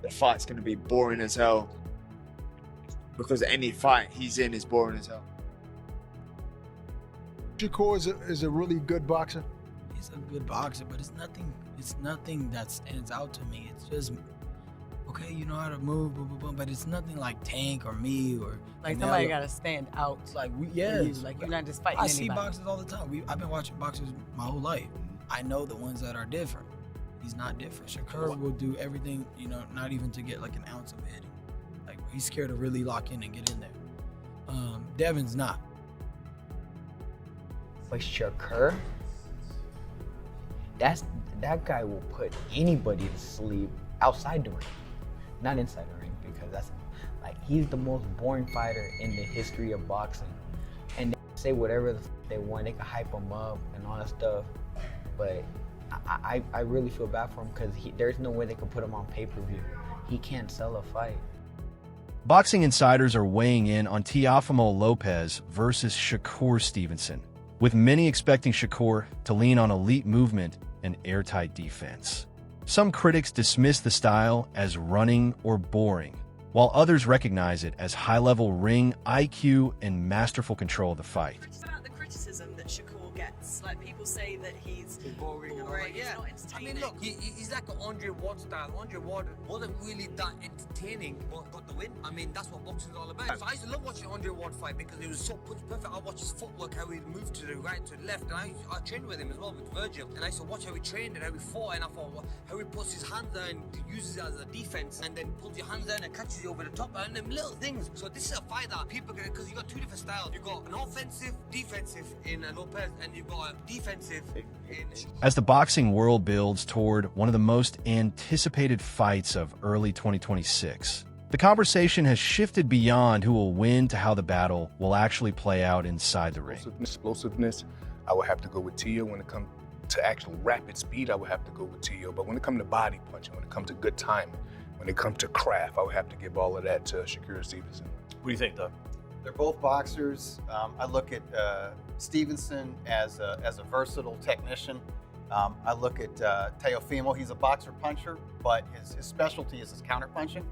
the fight's going to be boring as hell. Because any fight he's in is boring as hell. Shakur is a really good boxer. He's a good boxer, but it's nothing that stands out to me. It's just, okay, you know how to move, boom, boom, boom, but it's nothing like Tank or me or like somebody got to stand out. Like you're not just fighting I anybody. see boxers all the time. I've been watching boxers my whole life. I know the ones that are different. He's not different. Shakur will do everything, not even to get like an ounce of hitting. Like he's scared to really lock in and get in there. Devin's not. But Shakur, that guy will put anybody to sleep outside the ring, not inside the ring, because that's like he's the most boring fighter in the history of boxing. And they say whatever they want, they can hype him up and all that stuff, but I really feel bad for him because there's no way they could put him on pay-per-view. He can't sell a fight. Boxing insiders are weighing in on Teofimo Lopez versus Shakur Stevenson, with many expecting Shakur to lean on elite movement and airtight defense. Some critics dismiss the style as running or boring, while others recognize it as high-level ring IQ and masterful control of the fight. It's about the criticism that Shakur gets. Like, people say that he's boring and he's not entertaining. I mean, look, he's like an Andre Ward style. Andre Ward wasn't really that entertaining, but got the win. I mean, that's what boxing is all about. So I used to love watching Andre Ward fight because it was so perfect. I watched his footwork, how he moved to the right, to the left, and I trained with him as well, with Virgil. And I used to watch how he trained and how he fought, and I thought how he puts his hands there and uses it as a defense, and then pulls your hands down and catches you over the top, and them little things. So this is a fight that people can, because you got two different styles. You got an offensive, defensive in Lopez, and you've got a defensive in. As the boxing world builds toward one of the most anticipated fights of early 2026, the conversation has shifted beyond who will win to how the battle will actually play out inside the ring. Explosiveness, I would have to go with Teo. When it comes to actual rapid speed, I would have to go with Teo. But when it comes to body punching, when it comes to good timing, when it comes to craft, I would have to give all of that to Shakur Stevenson. What do you think, Doug? They're both boxers. I look at Stevenson as a versatile technician. I look at Teofimo. He's a boxer puncher, but his specialty is his counter punching.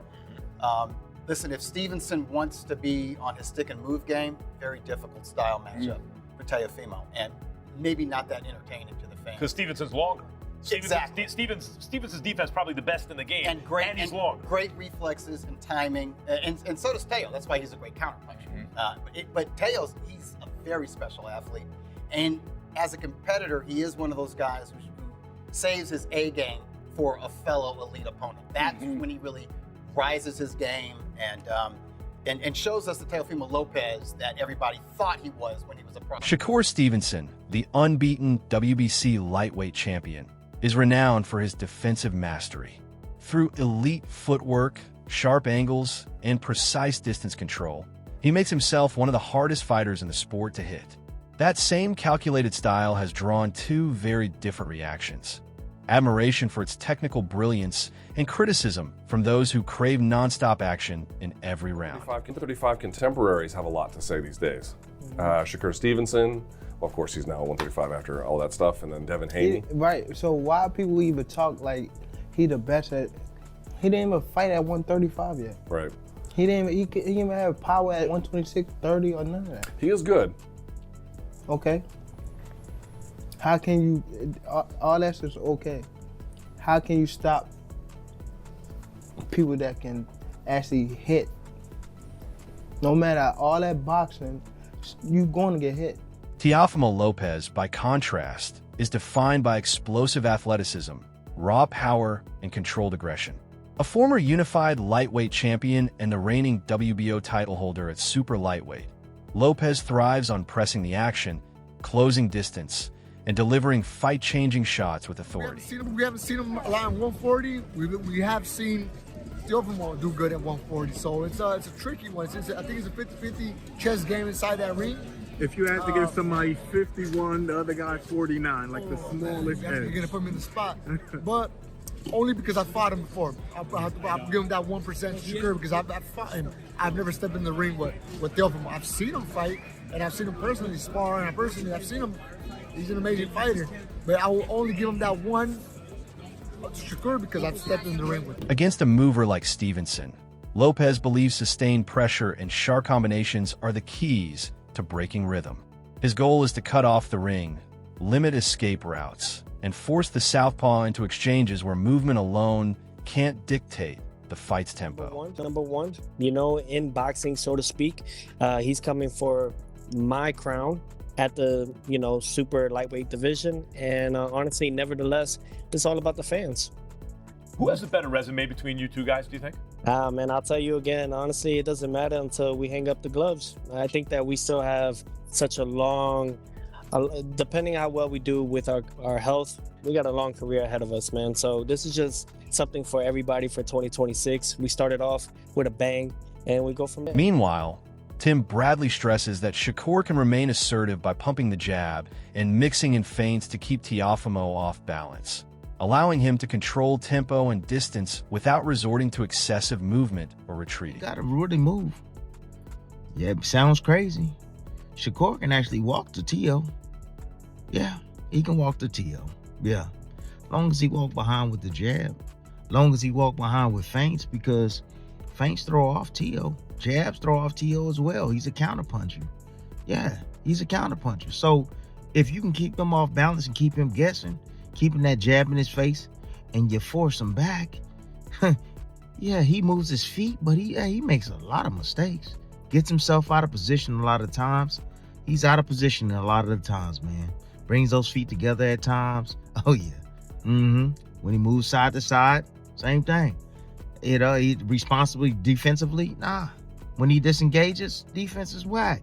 Listen, if Stevenson wants to be on his stick and move game, very difficult style matchup for Teofimo, and maybe not that entertaining to the fans. Because Stevenson's longer. Exactly. Stevenson's defense probably the best in the game, and he's longer. Great reflexes and timing, and so does Teo. That's why he's a great counter puncher. But Teo's, he's a very special athlete, and as a competitor, he is one of those guys who saves his A game for a fellow elite opponent. That's when he really rises his game and shows us the Teofimo Lopez that everybody thought he was when he was a pro. Shakur Stevenson, the unbeaten WBC lightweight champion, is renowned for his defensive mastery. Through elite footwork, sharp angles, and precise distance control, he makes himself one of the hardest fighters in the sport to hit. That same calculated style has drawn two very different reactions: admiration for its technical brilliance and criticism from those who crave nonstop action in every round. 35 contemporaries have a lot to say these days. Shakur Stevenson, well, of course, he's now 135 after all that stuff, and then Devin Haney. Right, so why people even talk like he the best at, he didn't even fight at 135 yet. Right. He didn't even have power at 126, 30 or none of that. He is good. Okay. How can you, all that's just okay. How can you stop people that can actually hit? No matter all that boxing, you're going to get hit. Teofimo Lopez, by contrast, is defined by explosive athleticism, raw power, and controlled aggression. A former unified lightweight champion and the reigning WBO title holder at super lightweight, Lopez thrives on pressing the action, closing distance, and delivering fight-changing shots with authority. We haven't seen him a lot in 140. We have seen Teofimo do good at 140, so it's a tricky one. I think it's a 50-50 chess game inside that ring. If you had to give somebody 51, the other guy 49, like the smallest edge. You're going to put me in the spot. But only because I fought him before. I'll give him that 1% Shakur because I've fought him. I've never stepped in the ring with Teofimo. I've seen him fight, and I've seen him personally spar, and I've seen him. He's an amazing fighter. But I will only give him that 1 Shakur because I've stepped in the ring with him. Against a mover like Stevenson, Lopez believes sustained pressure and sharp combinations are the keys to breaking rhythm. His goal is to cut off the ring, limit escape routes, and force the southpaw into exchanges where movement alone can't dictate the fight's tempo. Number one, in boxing, so to speak, he's coming for my crown at the, super lightweight division. And honestly, nevertheless, it's all about the fans. Who has a better resume between you two guys, do you think? Man, I'll tell you again, honestly, it doesn't matter until we hang up the gloves. I think that we still have such a long, depending how well we do with our health, we got a long career ahead of us, man. So this is just something for everybody for 2026. We started off with a bang, and we go from there. Meanwhile, Tim Bradley stresses that Shakur can remain assertive by pumping the jab and mixing in feints to keep Teofimo off balance, allowing him to control tempo and distance without resorting to excessive movement or retreating. Got to really move. Yeah, it sounds crazy. Shakur can actually walk to Teo. Yeah, he can walk to Teo. Yeah, long as he walk behind with the jab, long as he walk behind with feints, because feints throw off Teo. Jabs throw off Teo as well. He's a counterpuncher. Yeah, he's a counterpuncher. So if you can keep him off balance and keep him guessing, keeping that jab in his face, and you force him back, yeah, he moves his feet, but he makes a lot of mistakes. Gets himself out of position a lot of times. He's out of position a lot of the times, man. Brings those feet together at times. Oh, yeah. When he moves side to side, same thing. He responsibly defensively, nah. When he disengages, defense is whack.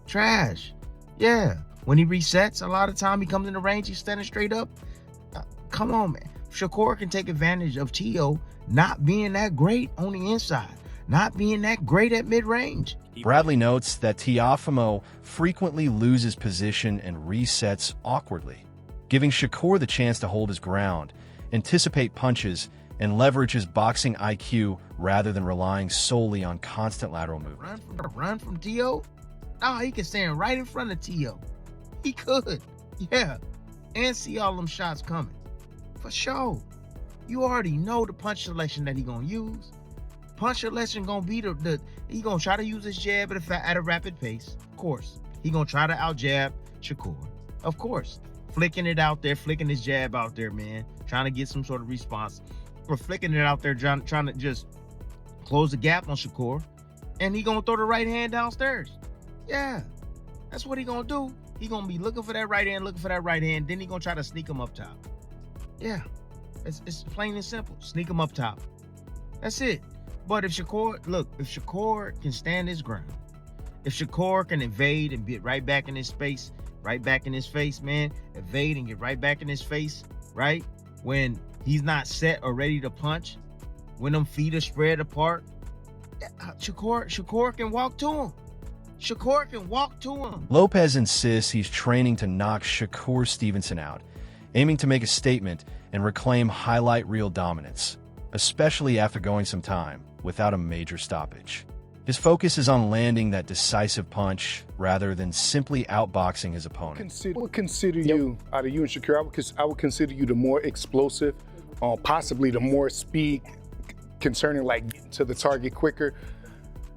Trash. Yeah. When he resets, a lot of time he comes in the range, he's standing straight up. Come on, man. Shakur can take advantage of Teo not being that great on the inside, not being that great at mid-range. Bradley notes that Teofimo frequently loses position and resets awkwardly, giving Shakur the chance to hold his ground, anticipate punches, and leverage his boxing IQ rather than relying solely on constant lateral movement. Run from Teo? Nah, he can stand right in front of Teo. He could, yeah, and see all them shots coming. For sure. You already know the punch selection that he gonna use. Punch selection gonna be he gonna try to use his jab at a rapid pace. Of course. He gonna try to out jab Shakur. Of course. Flicking it out there, flicking his jab out there, man. Trying to get some sort of response. Or flicking it out there, trying to just close the gap on Shakur. And he gonna throw the right hand downstairs. Yeah. That's what he gonna do. He gonna be looking for that right hand, then he gonna try to sneak him up top. Yeah. It's plain and simple. Sneak him up top. That's it. But if Shakur can stand his ground, if Shakur can evade and get right back in his space, right back in his face, man, evade and get right back in his face, right? When he's not set or ready to punch, when them feet are spread apart, Shakur can walk to him. Shakur can walk to him. Lopez insists he's training to knock Shakur Stevenson out, aiming to make a statement and reclaim highlight reel dominance, especially after going some time without a major stoppage. His focus is on landing that decisive punch rather than simply outboxing his opponent. I would consider you, out of you and Shakur, I would consider you the more explosive, possibly the more speed concerning like getting to the target quicker.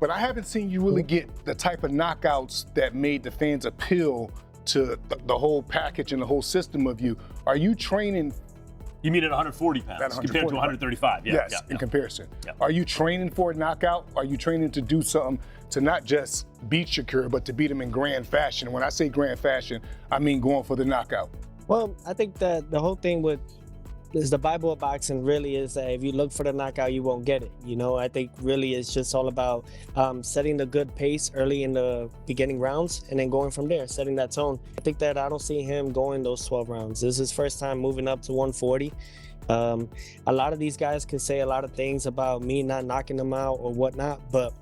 But I haven't seen you really get the type of knockouts that made the fans appeal to the whole package and the whole system of you. Are you training? You mean at 140 pounds compared to 135? Yeah, yes, in comparison. Yeah. Are you training for a knockout? Are you training to do something to not just beat Shakur, but to beat him in grand fashion? When I say grand fashion, I mean going for the knockout. Well, I think that the whole thing is the Bible of boxing really is that if you look for the knockout, you won't get it. I think really it's just all about setting the good pace early in the beginning rounds and then going from there, setting that tone. I think that I don't see him going those 12 rounds. This is his first time moving up to 140. A lot of these guys can say a lot of things about me not knocking them out or whatnot, but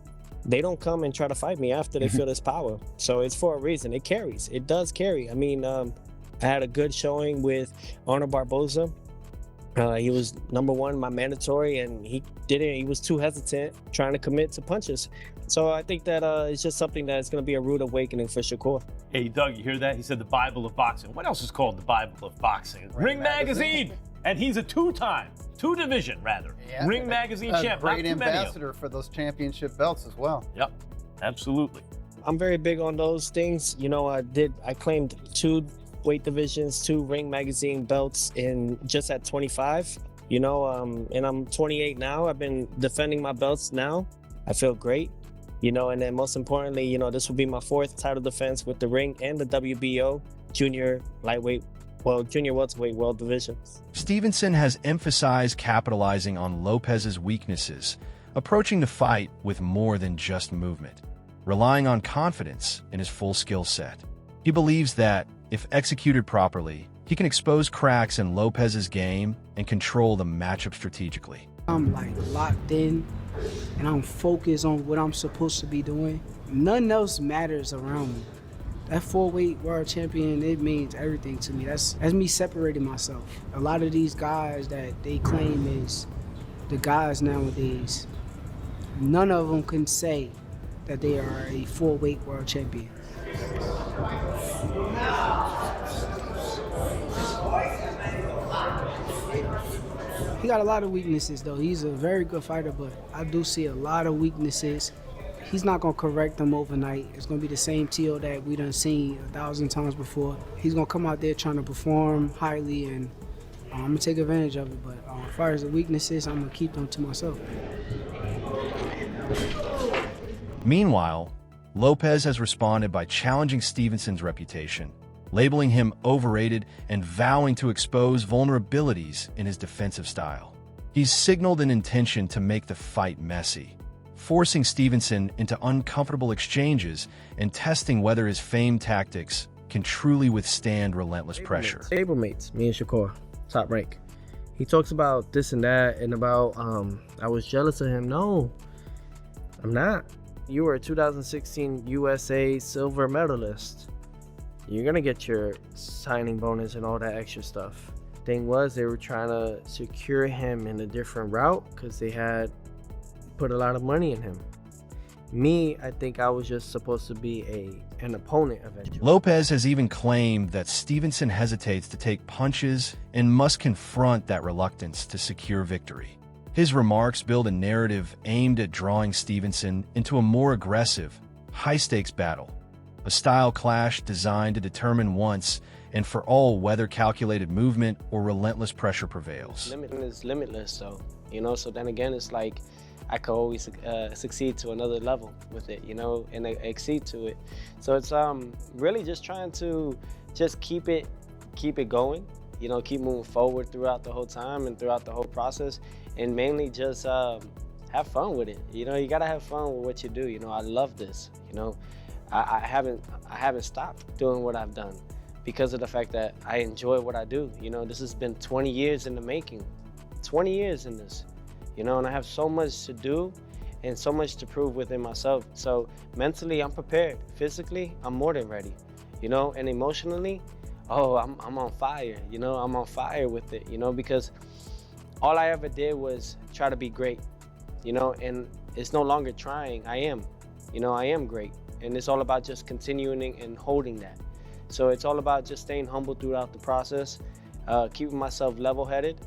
they don't come and try to fight me after they feel this power. So it's for a reason. It carries. It does carry. I mean, I had a good showing with Arnold Barboza. He was number one, my mandatory, and he was too hesitant trying to commit to punches. So I think that it's just something that's going to be a rude awakening for Shakur. Hey, Doug, you hear that? He said the Bible of boxing. What else is called the Bible of boxing? Ring Magazine. And he's a two-division Yeah, Ring Magazine a champ. great Not too many of them. ambassador for those championship belts as well. Yep, absolutely. I'm very big on those things. You know, I claimed 2 weight divisions, 2 Ring Magazine belts in just at 25. You know, and I'm 28 now. I've been defending my belts now. I feel great. You know, and then most importantly, you know, this will be my 4th title defense with the Ring and the WBO junior welterweight world divisions. Stevenson has emphasized capitalizing on Lopez's weaknesses, approaching the fight with more than just movement, relying on confidence in his full skill set. He believes that, if executed properly, he can expose cracks in Lopez's game and control the matchup strategically. I'm like locked in and I'm focused on what I'm supposed to be doing. Nothing else matters around me. That 4-weight world champion, it means everything to me. That's me separating myself. A lot of these guys that they claim is the guys nowadays, none of them can say that they are a 4-weight world champion. He got a lot of weaknesses, though. He's a very good fighter, but I do see a lot of weaknesses. He's not going to correct them overnight. It's going to be the same Teo that we done seen 1,000 times before. He's going to come out there trying to perform highly, and I'm going to take advantage of it. But as far as the weaknesses, I'm going to keep them to myself. Meanwhile, Lopez has responded by challenging Stevenson's reputation, labeling him overrated and vowing to expose vulnerabilities in his defensive style. He's signaled an intention to make the fight messy, forcing Stevenson into uncomfortable exchanges and testing whether his famed tactics can truly withstand relentless pressure. Stablemates, me and Shakur, top rank. He talks about this and that and about, I was jealous of him. No, I'm not. You were a 2016 USA silver medalist. You're gonna get your signing bonus and all that extra stuff. Thing was, they were trying to secure him in a different route because they had put a lot of money in him. Me, I think I was just supposed to be an opponent eventually. Lopez has even claimed that Stevenson hesitates to take punches and must confront that reluctance to secure victory. His remarks build a narrative aimed at drawing Stevenson into a more aggressive, high-stakes battle, a style clash designed to determine once and for all whether calculated movement or relentless pressure prevails. Limit is limitless, so, you know, so then again, it's like I could always succeed to another level with it, you know, and exceed to it. So it's really just trying to just keep it going, you know, keep moving forward throughout the whole time and throughout the whole process, and mainly just have fun with it. You know, you gotta have fun with what you do. You know, I love this. You know, I haven't stopped doing what I've done because of the fact that I enjoy what I do. You know, this has been 20 years in the making, 20 years in this. You know, and I have so much to do and so much to prove within myself. So mentally, I'm prepared. Physically, I'm more than ready. You know, and emotionally, oh, I'm on fire. You know, I'm on fire with it. You know, because all I ever did was try to be great. You know, and it's no longer trying. I am. You know, I am great. And it's all about just continuing and holding that. So it's all about just staying humble throughout the process, keeping myself level-headed,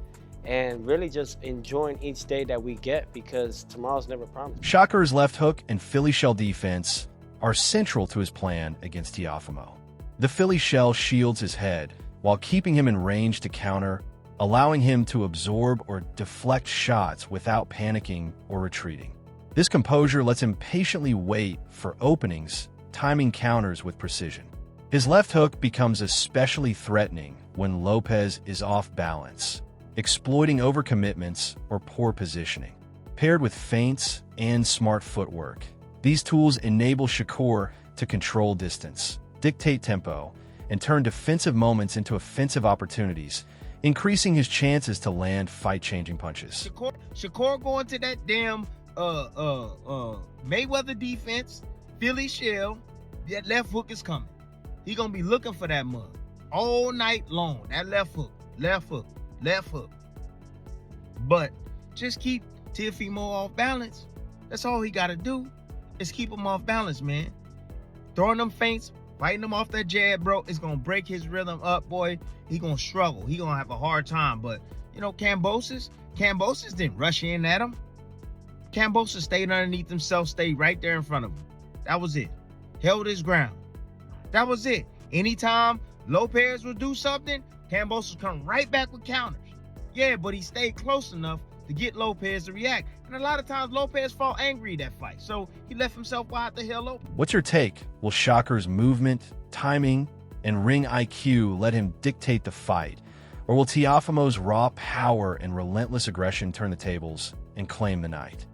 and really just enjoying each day that we get because tomorrow's never promised. Shakur's left hook and Philly shell defense are central to his plan against Teofimo. The Philly shell shields his head while keeping him in range to counter, allowing him to absorb or deflect shots without panicking or retreating. This composure lets him patiently wait for openings, timing counters with precision. His left hook becomes especially threatening when Lopez is off balance, exploiting overcommitments or poor positioning. Paired with feints and smart footwork, these tools enable Shakur to control distance, dictate tempo, and turn defensive moments into offensive opportunities, increasing his chances to land fight-changing punches. Shakur going to that damn Mayweather defense, Philly shell, that left hook is coming. He gonna be looking for that mug all night long. That left hook, left hook, left hook. But just keep Teofimo off balance. That's all he gotta do is keep him off balance, man. Throwing them feints, fighting him off that jab, bro, it's gonna break his rhythm up, boy. He gonna struggle. He gonna have a hard time, but You know, Kambosos didn't rush in at him. Kambosos stayed underneath himself, stayed right there in front of him. That was it. Held his ground. That was it. Anytime Lopez would do something, Kambosos come right back with counters. Yeah, but he stayed close enough to get Lopez to react. And a lot of times Lopez fought angry that fight, so he left himself wide the hell open. What's your take? Will Shakur's movement, timing, and ring IQ let him dictate the fight? Or will Teofimo's raw power and relentless aggression turn the tables and claim the night?